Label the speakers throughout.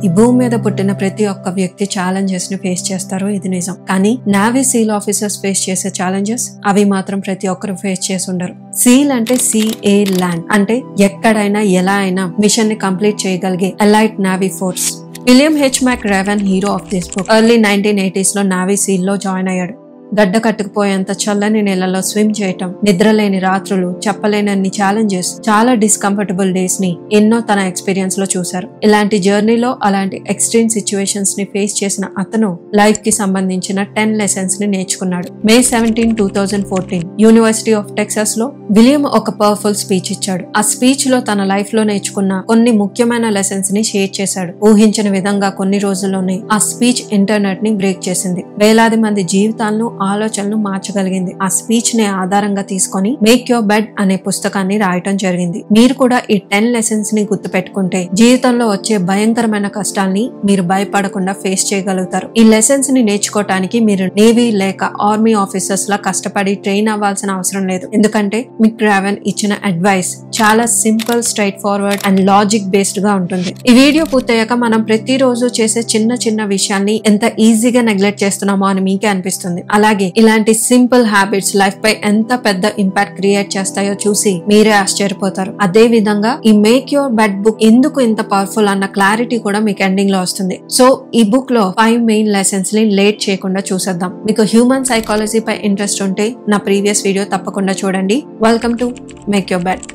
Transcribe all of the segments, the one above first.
Speaker 1: ఈ భూమి మీద పుట్టిన ప్రతి ఒక్క వ్యక్తి ఛాలెంజెస్ ని ఫేస్ చేస్తారు, ఇది నిజం. కానీ నేవీ సీల్ ఆఫీసర్స్ ఫేస్ చేసే ఛాలెంజెస్ అవి మాత్రం ప్రతి ఒక్కరు ఫేస్ చేసి ఉండరు. సీల్ అంటే సీ-ఏ ల్యాండ్, అంటే ఎక్కడైనా ఎలా అయినా మిషన్ ని కంప్లీట్ చేయగలిగే elite navy force. William H McRaven hero of this book early 1980s లో నేవీ సీల్ లో జాయిన్ అయ్యాడు. గడ్డ కట్టుకుపోయేంత చల్లని నెలలో స్విమ్ చేయటం, నిద్రలేని రాత్రులు, చెప్పలేనన్ని ఛాలెంజెస్, చాలా డిస్కంఫర్టబుల్ డేస్ ని ఎన్నో తన ఎక్స్పీరియన్స్ లో చూశారు. ఇలాంటి జర్నీలో అలాంటి ఎక్స్ట్రీమ్ సిచ్యువేషన్స్ ని ఫేస్ చేసిన అతను లైఫ్ కి సంబంధించిన 10 లెసన్స్ ని నేర్చుకున్నాడు. May 17, 2014 యూనివర్సిటీ ఆఫ్ టెక్సాస్ లో విలియం ఒక పవర్ఫుల్ స్పీచ్ ఇచ్చాడు. ఆ స్పీచ్ లో తన లైఫ్ లో నేర్చుకున్న కొన్ని ముఖ్యమైన లెసన్స్ ని షేర్ చేశాడు. ఊహించిన విధంగా కొన్ని రోజుల్లోనే ఆ స్పీచ్ ఇంటర్నెట్ ని బ్రేక్ చేసింది. వేలాది మంది జీవితాలను, ఆలోచనలు మార్చగలిగింది. ఆ స్పీచ్ ని ఆధారంగా తీసుకొని మేక్ యువర్ బెడ్ అనే పుస్తకాన్ని రాయటం జరిగింది. మీరు కూడా ఈ 10 లెసన్స్ ని గుర్తు పెట్టుకుంటే జీవితంలో వచ్చే భయంకరమైన కష్టాల్ని మీరు భయపడకుండా ఫేస్ చేయగలుగుతారు. ఈ లెసన్స్ ని నేర్చుకోవటానికి మీరు నేవీ లేక ఆర్మీ ఆఫీసర్స్ లా కష్టపడి ట్రైన్ అవ్వాల్సిన అవసరం లేదు. ఎందుకంటే మిక్ రేవెన్ ఇచ్చిన అడ్వైస్ చాలా simple, straight forward and logic based గా ఉంటుంది. ఈ వీడియో పూర్తయ్యాక మనం ప్రతిరోజు చేసే చిన్న చిన్న విషయాల్ని ఎంత ఈజీగా నెగ్లెక్ట్ చేస్తున్నామో అని మీకే అనిపిస్తుంది. అలాగే ఇలాంటి సింపుల్ హ్యాబిట్స్ లైఫ్ పై ఎంత పెద్ద ఇంపాక్ట్ క్రియేట్ చేస్తాయో చూసి మీరే ఆశ్చర్యపోతారు. అదే విధంగా ఈ మేక్ యువర్ బెడ్ బుక్ ఎందుకు ఇంత పవర్ఫుల్ అన్న క్లారిటీ కూడా మీకు ఎండింగ్ లో వస్తుంది. సో ఈ బుక్ లో 5 మెయిన్ లెసన్స్ ని లేట్ చేయకుండా చూసేద్దాం. మీకు హ్యూమన్ సైకాలజీ పై ఇంట్రెస్ట్ ఉంటే నా ప్రీవియస్ వీడియో తప్పకుండా చూడండి. Welcome to Make Your Bed.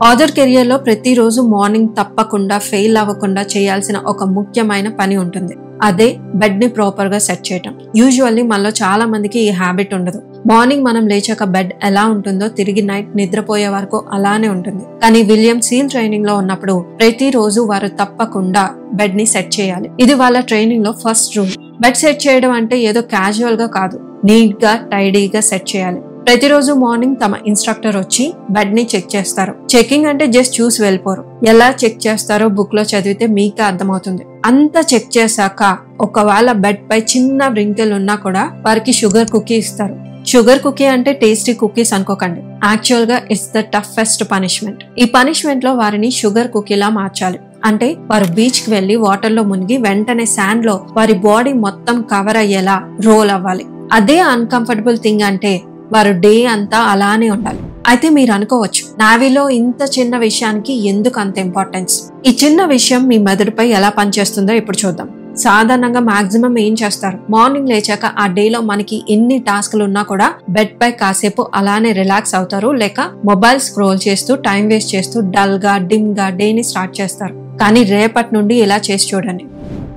Speaker 1: Author career లో ప్రతిరోజు మార్నింగ్ తప్పకుండా ఫెయిల్ అవ్వకుండా చేయాల్సిన ఒక ముఖ్యమైన పని ఉంటుంది. అదే బెడ్ ని ప్రాపర్ గా సెట్ చేయటం. యూజువల్లీ మనలో చాలా మందికి ఈ హ్యాబిట్ ఉండదు. మార్నింగ్ మనం లేచాక బెడ్ ఎలా ఉంటుందో తిరిగి నైట్ నిద్రపోయే వరకు అలానే ఉంటుంది. కానీ విలియం సీల్ ట్రైనింగ్ లో ఉన్నప్పుడు ప్రతిరోజు వారు తప్పకుండా బెడ్ ని సెట్ చేయాలి. ఇది వాళ్ళ ట్రైనింగ్ లో ఫస్ట్ రూల్. బెడ్ సెట్ చేయడం అంటే ఏదో క్యాజువల్ గా కాదు, నీట్ గా టైడీగా సెట్ చేయాలి. ప్రతిరోజు మార్నింగ్ తమ ఇన్స్ట్రక్టర్ వచ్చి బెడ్ ని చెక్ చేస్తారు. చెకింగ్ అంటే జస్ట్ చూసి వెళ్ళిపోరు. ఎలా చెక్ చేస్తారో బుక్ లో చదివితే మీకే అర్థమవుతుంది. అంతా చెక్ చేశాక ఒకవేళ బెడ్ పై చిన్న వ్రింకిల్ ఉన్నా కూడా వారికి షుగర్ కుకీ ఇస్తారు. షుగర్ కుకీ అంటే టేస్టీ కుకీస్ అనుకోకండి. యాక్చువల్ గా ఇట్స్ ద టఫెస్ట్ పనిష్మెంట్. ఈ పనిష్మెంట్ లో వారిని షుగర్ కుకీలా మార్చాలి. అంటే వారు బీచ్ కి వెళ్లి వాటర్ లో మునిగి వెంటనే శాండ్ లో వారి బాడీ మొత్తం కవర్ అయ్యేలా రోల్ అవ్వాలి. అదే అన్కంఫర్టబుల్ థింగ్ అంటే వారు డే అంతా అలానే ఉండాలి. అయితే మీరు అనుకోవచ్చు, నావీలో ఇంత చిన్న విషయానికి ఎందుకు అంత ఇంపార్టెన్స్? ఈ చిన్న విషయం మీ మెదడుపై ఎలా పనిచేస్తుందో ఇప్పుడు చూద్దాం. సాధారణంగా మాక్సిమం ఏం చేస్తారు? మార్నింగ్ లేచాక ఆ డేలో మనకి ఎన్ని టాస్క్లు ఉన్నా కూడా బెడ్ పై కాసేపు అలానే రిలాక్స్ అవుతారు, లేక మొబైల్ స్క్రోల్ చేస్తూ టైం వేస్ట్ చేస్తూ డల్ గా డిమ్ గా డేని స్టార్ట్ చేస్తారు. కానీ రేపటి నుండి ఇలా చేసి చూడండి.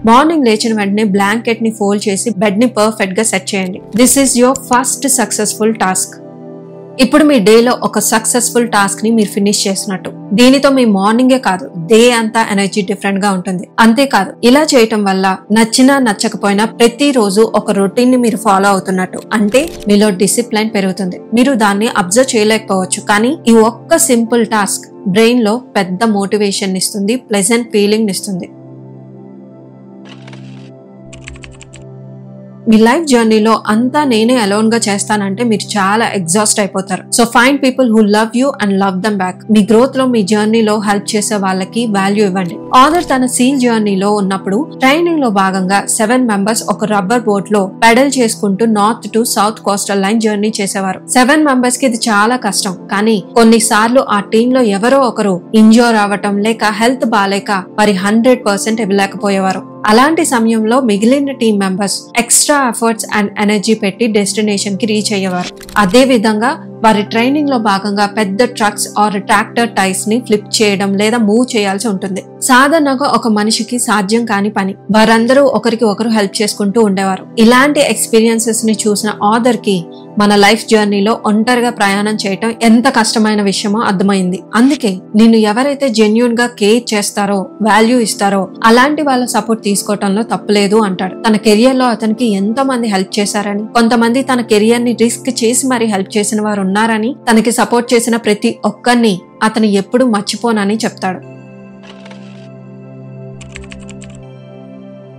Speaker 1: మార్నింగ్ లేచిన వెంటనే బ్లాంకెట్ ని ఫోల్డ్ చేసి బెడ్ ని పర్ఫెక్ట్ గా సెట్ చేయండి. This is your first successful task. ఇప్పుడు మీ డేలో ఒక సక్సెస్ఫుల్ టాస్క్ ని మీరు ఫినిష్ చేసినట్టు. దీనితో మీ మార్నింగే కాదు, డే అంతా ఎనర్జీ డిఫరెంట్ గా ఉంటుంది. అంతేకాదు, ఇలా చేయటం వల్ల నచ్చినా నచ్చకపోయినా ప్రతిరోజు ఒక రొటీన్ ని మీరు ఫాలో అవుతున్నట్టు. అంటే మీలో డిసిప్లైన్ పెరుగుతుంది. మీరు దాన్ని అబ్జర్వ్ చేయలేకపోవచ్చు, కానీ ఈ ఒక్క సింపుల్ టాస్క్ బ్రెయిన్ లో పెద్ద మోటివేషన్ ఇస్తుంది, ప్లెజెంట్ ఫీలింగ్ ఇస్తుంది. మీ లైఫ్ జర్నీలో అంతా నేనే అలోన్ గా చేస్తానంటే మీరు చాలా ఎగ్జాస్ట్ అయిపోతారు. So find people who love you and love them back. Me growth లో, మీ జర్నీలో హెల్ప్ చేసే వాళ్ళకి వాల్యూ ఇవ్వండి. ఆథర్ తన సీల్ జర్నీలో ఉన్నప్పుడు ట్రైనింగ్ లో భాగంగా 7 మెంబర్స్ ఒక రబ్బర్ బోట్ లో పెడల్ చేసుకుంటూ north to south coastal line journey చేసేవారు. 7 మెంబర్స్ కి ఇది చాలా కష్టం. కానీ కొన్నిసార్లు ఆ టీమ్ లో ఎవరో ఒకరు ఇంజూర్ అవ్వటం లేక హెల్త్ బాలేక వారి 100% ఇవ్వలేకపోయేవారు. అలాంటి సమయంలో మిగిలిన team members extra efforts and energy పెట్టి డెస్టినేషన్ కి రీచ్ అయ్యేవారు. అదే విధంగా వారి ట్రైనింగ్ లో భాగంగా పెద్ద ట్రక్స్ ఆర్ ట్రాక్టర్ టైర్స్ ని ఫ్లిప్ చేయడం లేదా మూవ్ చేయాల్సి ఉంటుంది. సాధారణంగా ఒక మనిషికి సాధ్యం కాని పని. వారందరూ ఒకరికి ఒకరు హెల్ప్ చేసుకుంటూ ఉండేవారు. ఇలాంటి ఎక్స్పీరియన్సెస్ ని చూసిన ఆథర్ కి మన లైఫ్ జర్నీలో ఒంటరిగా ప్రయాణం చేయటం ఎంత కష్టమైన విషయమో అర్థమైంది. అందుకే నిన్ను ఎవరైతే జెన్యూన్ గా కేర్ చేస్తారో, వాల్యూ ఇస్తారో అలాంటి వాళ్ళ సపోర్ట్ తీసుకోవటంలో తప్పులేదు అంటాడు. తన కెరియర్ లో అతనికి ఎంతో మంది హెల్ప్ చేశారని, కొంతమంది తన కెరియర్ ని రిస్క్ చేసి మరి హెల్ప్ చేసిన వారు ఉన్నారని, తనకి సపోర్ట్ చేసిన ప్రతి ఒక్కరిని అతను ఎప్పుడు మర్చిపోనని చెప్తాడు.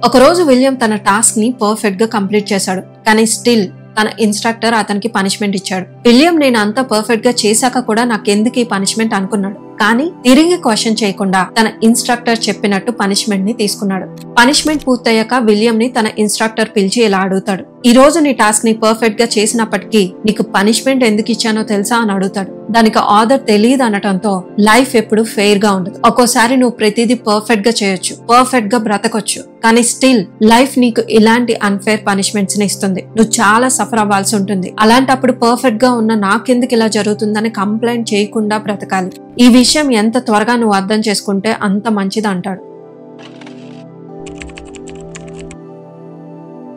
Speaker 1: ఒకరోజు విలియం తన టాస్క్ ని పర్ఫెక్ట్ గా కంప్లీట్ చేశాడు, కానీ స్టిల్ తన ఇన్స్ట్రక్టర్ అతనికి పనిష్మెంట్ ఇచ్చాడు. విలియం నేను అంతా పర్ఫెక్ట్ గా చేశాక కూడా నాకెందుకు ఈ పనిష్మెంట్ అనుకున్నాడు, కానీ తిరిగి క్వశ్చన్ చేయకుండా తన ఇన్స్ట్రక్టర్ చెప్పినట్టు పనిష్మెంట్ ని తీసుకున్నాడు. పనిష్మెంట్ పూర్తయ్యాక విలియం ని తన ఇన్స్ట్రక్టర్ పిలిచి ఇలా అడుగుతాడు, ఈ రోజు నీ టాస్క్ ని పర్ఫెక్ట్ గా చేసినప్పటికీ నీకు పనిష్మెంట్ ఎందుకు ఇచ్చానో తెలుసా అని అడుగుతాడు. దానికి ఆర్డర్ తెలియదు అనటంతో లైఫ్ ఎప్పుడు ఫెయిర్ గా ఉండదు. ఒక్కోసారి నువ్వు ప్రతిదీ పర్ఫెక్ట్ గా చేయొచ్చు, పర్ఫెక్ట్ గా బ్రతకొచ్చు, కానీ స్టిల్ లైఫ్ నీకు ఇలాంటి అన్ఫేర్ పనిష్మెంట్స్ ని ఇస్తుంది. నువ్వు చాలా సఫర్ అవ్వాల్సి ఉంటుంది. అలాంటప్పుడు పర్ఫెక్ట్ గా ఉన్న నాకెందుకు ఇలా జరుగుతుందని కంప్లైంట్ చేయకుండా బ్రతకాలి. ఈ విషయం ఎంత త్వరగా నువ్వు అర్థం చేసుకుంటే అంత మంచిది అంటాడు.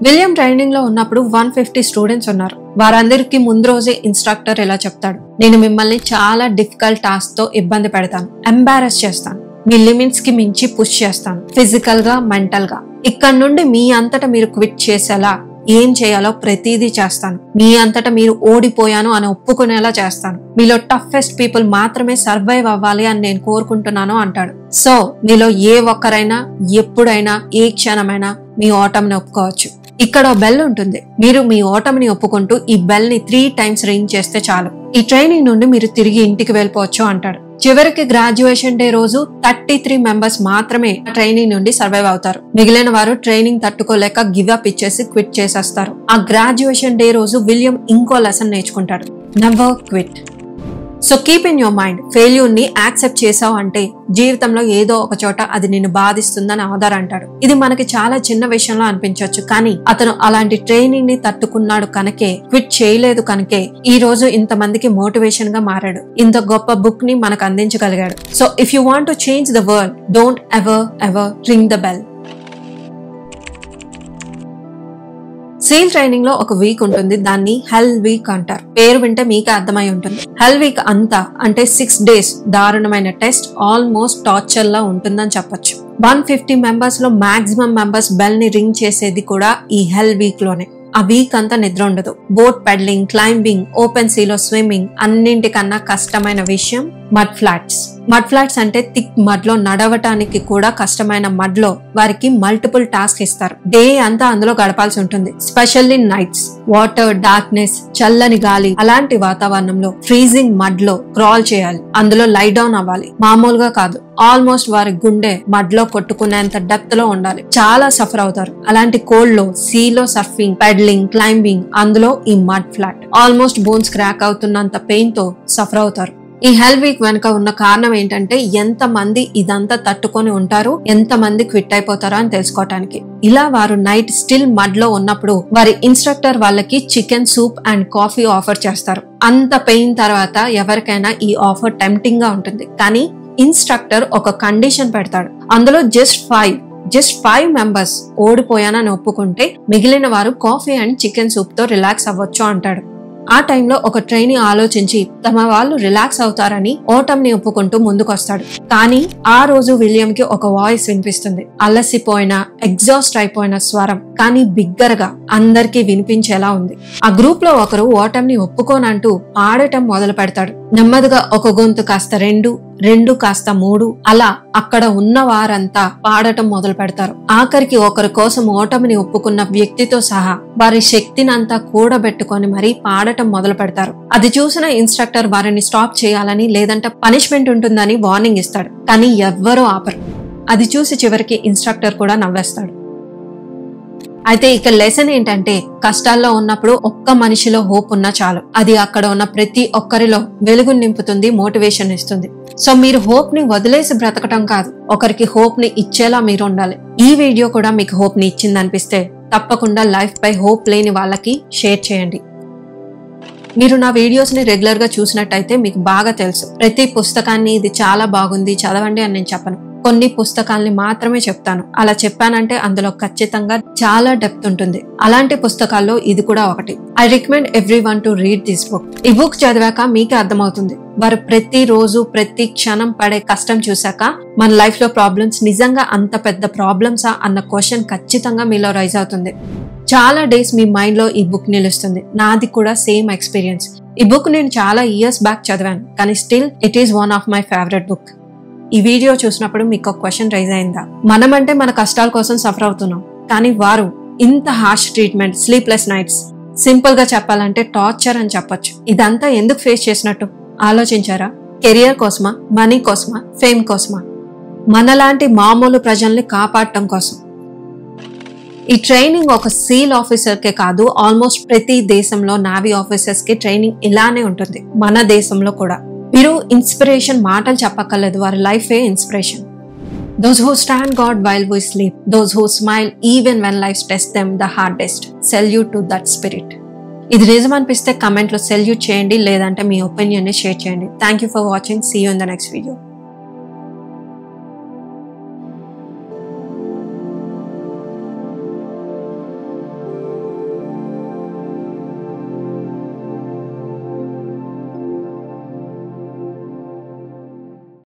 Speaker 1: విలియం ట్రైనింగ్ లో ఉన్నప్పుడు 150 స్టూడెంట్స్ ఉన్నారు. వారందరికీ ముందు రోజే ఇన్స్ట్రక్టర్ ఇలా చెప్తాడు, నేను మిమ్మల్ని చాలా డిఫికల్ట్ టాస్క్ తో ఇబ్బంది పెడతాను, ఎంబారస్ చేస్తాను, మీ లిమిట్స్ కి మించి పుష్ చేస్తాను, ఫిజికల్ గా మెంటల్ గా. ఇక్కడ నుండి మీ అంతటా మీరు క్విట్ చేసేలా ఏం చేయాలో ప్రతిదీ చేస్తాను. మీ అంతటా మీరు ఓడిపోయాను అని ఒప్పుకునేలా చేస్తాను. మీలో టఫెస్ట్ పీపుల్ మాత్రమే సర్వైవ్ అవ్వాలి అని నేను కోరుకుంటున్నాను అంటాడు. సో మీలో ఏ ఒక్కరైనా ఎప్పుడైనా ఏ క్షణమైనా మీ ఓటమిని ఒప్పుకోవచ్చు. ఇక్కడ బెల్ ఉంటుంది. మీరు మీ ఓటమిని ఒప్పుకుంటూ ఈ బెల్ ని 3 times రింగ్ చేస్తే చాలు. ఈ ట్రైనింగ్ నుండి మీరు తిరిగి ఇంటికి వెళ్ళిపోవచ్చు అంటాడు. చివరికి గ్రాడ్యుయేషన్ డే రోజు 33 మెంబర్స్ మాత్రమే ట్రైనింగ్ నుండి సర్వైవ్ అవుతారు. మిగిలిన వారు ట్రైనింగ్ తట్టుకోలేక గివ్ అప్ ఇచ్చేసి క్విట్ చేసేస్తారు. ఆ గ్రాడ్యుయేషన్ డే రోజు విలియం ఇంకో లెసన్ నేర్చుకుంటాడు, never quit. So keep in your mind, failure ని యాక్సెప్ట్ చేసావు అంటే జీవితంలో ఏదో ఒక చోట అది నిన్ను బాధిస్తుందని ఆధార్ అంటాడు. ఇది మనకి చాలా చిన్న విషయంలో అనిపించవచ్చు, కానీ అతను అలాంటి ట్రైనింగ్ ని తట్టుకున్నాడు కనుకే, క్విట్ చేయలేదు కనుకే ఈ రోజు ఇంతమందికి మోటివేషన్ గా మారాడు. ఇంత గొప్ప బుక్ ని మనకు అందించగలిగాడు. So if you want to change the world, don't ever ring the bell. SEAL training లో ఒక వీక్ ఉంటుంది. దాన్ని హెల్ వీక్ అంటారు. పేరు వింటే మీకే అర్థమై ఉంటుంది. హెల్ వీక్ అంతా అంటే 6 days దారుణమైన టెస్ట్, ఆల్మోస్ట్ టార్చర్ లా ఉంటుందని చెప్పొచ్చు. 150 మెంబర్స్ లో మాక్సిమం మెంబర్స్ బెల్ ని రింగ్ చేసేది కూడా ఈ హెల్ వీక్ లోనే. ఆ వీక్ అంతా నిద్ర ఉండదు. బోట్ పెడలింగ్, క్లైంబింగ్, ఓపెన్ సీలో స్విమ్మింగ్, అన్నింటికన్నా కష్టమైన విషయం మడ్ ఫ్లాట్స్. మడ్ ఫ్లాట్స్ అంటే థిక్ మడ్ లో నడవటానికి కూడా కష్టమైన మడ్ లో వారికి మల్టిపుల్ టాస్క్ ఇస్తారు. డే అంతా అందులో గడపాల్సి ఉంటుంది. స్పెషల్లీ నైట్స్, వాటర్, డార్క్నెస్, చల్లని గాలి, అలాంటి వాతావరణంలో ఫ్రీజింగ్ మడ్ లో క్రాల్ చేయాలి. అందులో లై డౌన్ అవ్వాలి. మామూలుగా కాదు, ఆల్మోస్ట్ వారి గుండె మడ్ లో కొట్టుకునేంత డెప్త్ లో ఉండాలి. చాలా సఫర్ అవుతారు. అలాంటి కోల్డ్ లో, సీలో సర్ఫింగ్, పెడలింగ్, క్లైంబింగ్, అందులో ఈ mud flat almost bones crack అవుతున్నంత పెయిన్ తో సఫర్ అవుతారు. ఈ హెల్ వీక్ వెనుక ఉన్న కారణం ఏంటంటే ఎంత మంది ఇదంతా తట్టుకొని ఉంటారు, ఎంత మంది క్విట్ అయిపోతారో అని తెలుసుకోవటానికి. ఇలా వారు నైట్ స్టిల్ మడ్ లో ఉన్నప్పుడు వారి ఇన్స్ట్రక్టర్ వాళ్ళకి chicken soup and coffee offer చేస్తారు. అంత పెయిన్ తర్వాత ఎవరికైనా ఈ ఆఫర్ టెంప్టింగ్ గా ఉంటుంది, కానీ ఇన్స్ట్రక్టర్ ఒక కండిషన్ పెడతాడు. అందులో జస్ట్ 5 మెంబర్స్ ఓడిపోయానని ఒప్పుకుంటే మిగిలిన వారు కాఫీ అండ్ చికెన్ సూప్ తో రిలాక్స్ అవ్వచ్చు అంటాడు. ఆ టైంలో ఒక ట్రైనీ ఆలోచించి తమ వాళ్ళు రిలాక్స్ అవుతారని ఓటమిని ఒప్పుకుంటూ ముందుకొస్తాడు. కానీ ఆ రోజు విలియం కి ఒక వాయిస్ వినిపిస్తుంది. అలసిపోయిన, ఎగ్జాస్ట్ అయిపోయిన స్వరం, కానీ బిగ్గరగా అందరికీ వినిపించేలా ఉంది. ఆ గ్రూప్ లో ఒకరు ఓటమిని ఒప్పుకోనంటూ ఆడటం మొదలు పెడతాడు. నెమ్మదిగా ఒక గొంతు కాస్త 2 కాస్త 3, అలా అక్కడ ఉన్న వారంతా పాడటం మొదలు పెడతారు. ఆఖరికి ఒకరి కోసం ఓటమిని ఒప్పుకున్న వ్యక్తితో సహా వారి శక్తినంతా కూడబెట్టుకొని మరీ పాడటం మొదలు పెడతారు. అది చూసిన ఇన్స్ట్రక్టర్ వారిని స్టాప్ చేయాలని, లేదంటే పనిష్మెంట్ ఉంటుందని వార్నింగ్ ఇస్తాడు. కానీ ఎవ్వరూ ఆపరు. అది చూసి చివరికి ఇన్స్ట్రక్టర్ కూడా నవ్వేస్తాడు. అయితే ఇక లెసన్ ఏంటంటే, కష్టాల్లో ఉన్నప్పుడు ఒక్క మనిషిలో హోప్ ఉన్నా చాలు. అది అక్కడ ఉన్న ప్రతి ఒక్కరిలో వెలుగు నింపుతుంది, మోటివేషన్ ఇస్తుంది. సో మీరు హోప్ ని వదిలేసి బ్రతకటం కాదు, ఒకరికి హోప్ ని ఇచ్చేలా మీరు ఉండాలి. ఈ వీడియో కూడా మీకు హోప్ ని ఇచ్చిందనిపిస్తే తప్పకుండా లైఫ్ పై హోప్ లేని వాళ్ళకి షేర్ చేయండి. మీరు నా వీడియోస్ ని రెగ్యులర్ గా చూసినట్టయితే మీకు బాగా తెలుసు, ప్రతి పుస్తకాన్ని ఇది చాలా బాగుంది చదవండి అని నేను చెప్పను. కొన్ని పుస్తకాల్ని మాత్రమే చెప్తాను. అలా చెప్పానంటే అందులో ఖచ్చితంగా చాలా డెప్త్ ఉంటుంది. అలాంటి పుస్తకాల్లో ఇది కూడా ఒకటి. I recommend everyone to read this book. ఈ బుక్ చదివాక మీకే అర్థమవుతుంది, వారు ప్రతి రోజు ప్రతి క్షణం పడే కష్టం చూసాక మన లైఫ్ లో ప్రాబ్లమ్స్ నిజంగా అంత పెద్ద ప్రాబ్లమ్సా అన్న క్వశ్చన్ ఖచ్చితంగా మీలో రైజ్ అవుతుంది. చాలా డేస్ మీ మైండ్ లో ఈ బుక్ నిలుస్తుంది. నాది కూడా సేమ్ ఎక్స్పీరియన్స్. ఈ బుక్ నేను చాలా ఇయర్స్ బ్యాక్ చదివాను, కానీ still it is one of my favourite book. ఈ వీడియో చూసినప్పుడు మీకు ఒక క్వశ్చన్ రైజ్ అయిందా? మనమంటే మన కష్టాల కోసం సఫర్ అవుతున్నాం, కానీ వారు ఇంత harsh treatment, sleepless nights, simple గా చెప్పాలంటే టార్చర్ అని చెప్పొచ్చు. ఇదంతా ఎందుకు ఫేస్ చేసినట్టు ఆలోచించారా? కెరియర్ కోసమా, మనీ కోసమా, ఫేమ్ కోసమా? మనలాంటి మామూలు ప్రజల్ని కాపాడటం కోసం. ఈ ట్రైనింగ్ ఒక సీల్ ఆఫీసర్కే కాదు, ఆల్మోస్ట్ ప్రతి దేశంలో నావీ ఆఫీసర్స్ కి ట్రైనింగ్ ఇలానే ఉంటుంది. మన దేశంలో కూడా. మీరు ఇన్స్పిరేషన్ మాటలు చెప్పక్కర్లేదు, వారి లైఫే inspiration. Those who stand God while we sleep, those who smile even when life tests them the hardest. Salute to that spirit. ఇది నిజం అనిపిస్తే కమెంట్లో సెల్యూట్ చేయండి, లేదంటే మీ ఒపీనియన్ని షేర్ చేయండి. Thank you for watching. See you in the next video.